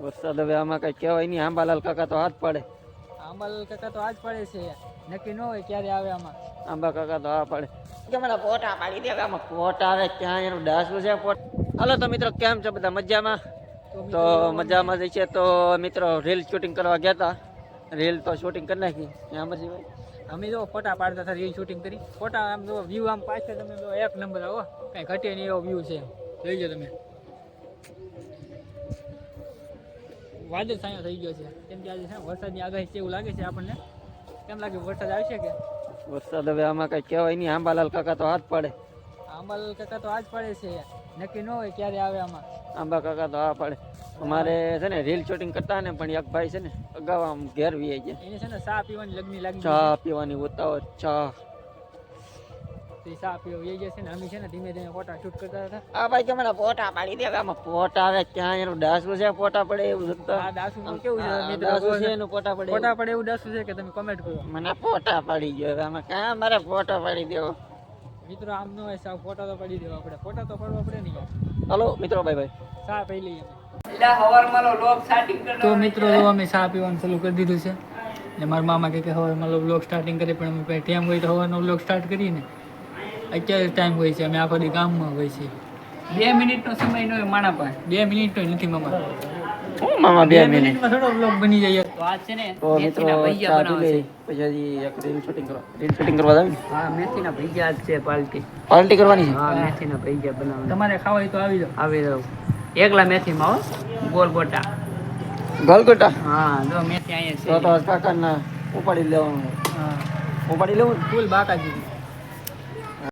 વરસાદ હવે આમાં કઈ કહેવાય નહીં. આંબાલાલ કાકા તો હાથ પાડે. આંબાલાલ કાકા તો આજ પડે છે, નક્કી ન હોય ક્યારે આવે આમાં. આંબા કાકા તો હા પાડે કે મને ફોટા પાડી દે. આમાં ફોટા આવે ક્યાં એનું ડાસું છે ફોટ. હાલો તો મિત્રો કેમ છો બધા મજામાં? તો મજામાં જ છે. તો મિત્રો રીલ શૂટિંગ કરવા ગયા હતા. રીલ તો શૂટિંગ કરી નાખી. ત્યાં પછી અમે જો ફોટા પાડતા હતા, રીલ શૂટિંગ કરી. ફોટા આમ જો વ્યૂ આમ પાછળ તમે જો એક નંબર આવો, કઈ ઘટે નહીં એવો વ્યૂ છે. જોઈ લો તમે. વાદળ છાંયો થઈ ગયો છે, કેમ કે આજે છે વરસાદની આગાહી છે એવું લાગે છે આપણને. કેમ લાગે વરસાદ આવશે કે? વરસાદ હવે આમાં કઈ કહેવાય નહીં. આંબાલાલ કાકા તો હાથ પાડે. આંબાલાલ કાકા તો આજ પડે છે, નક્કી ન હોય ક્યારે આવે આમાં. આંબા કાકા તો હા પાડે. અમારે છે ને રીલ શૂટિંગ કરતા ને પણ એક ભાઈ છે ને અગાઉ આમ ઘેર વી જાય. એને છે ને ચા પીવાની લગ્ન લાગી. ચા પીવાની ઉતાવળ. ચા ચા પીવા વી જાય છે ને. અમે છે ને ધીમે ધીમે ફોટા શૂટ કરતા હતા. આ ભાઈ કે મને ફોટા પાડી દે. આમાં ફોટા આવે ક્યાં એનું ડાસું છે ફોટા પડે એવું. આ દાસુનું કેવું છે મિત્રો? ડાસું છે એનું ફોટા પડે. ફોટા પડે એવું દાસુ છે કે તમે કમેન્ટ કરો. મને ફોટા પાડી ગયો. આમાં ક્યાં મારે ફોટા પાડી દેવો મિત્રો? આમ ન હોય સાવ ફોટા તો પડી દેવા આપણે. ફોટા તો પડવા પડે નહીં યાર. હાલો મિત્રો બાય બાય. ચા પી લઈએ તો મિત્રો અમે ચા પીવાનું ચાલુ કરી દીધું છે. ને મારા મામા કે હવારમાં બ્લોગ સ્ટાર્ટિંગ કરી, પણ અમે ટાઈમ હોય તો હવારનો બ્લોગ સ્ટાર્ટ કરીને અત્યારે ટાઈમ હોય છે. અમે આખો દી ગામમાં હોય છે. 2 મિનિટનો સમય ન હોય માણા પાસે. 2 મિનિટનો નથી મામા. હું મામા 2 મિનિટમાં થોડો બ્લોગ બની જાય. તો આજ છે ને તો મિત્રો ચા પી લે પછી એક રીલ શૂટિંગ કરવા. રીલ શૂટિંગ કરવા જાવ ને. હા, મેથીના ભજીયા જ છે. પાર્ટી કરવાની છે. હા, મેથીના ભજીયા બનાવવાના. તમારે ખાવા હોય તો આવી જાવ. આવી જાવ. એકલા મેથીમાં હો, ગોલ ગોટા. ગલગોટા. હા, જો મેથી અહીંયા તો છે. કાકાના ઉપાડી લેવાનું. હા, ઉપાડી લેવું ફૂલ બાકાજી.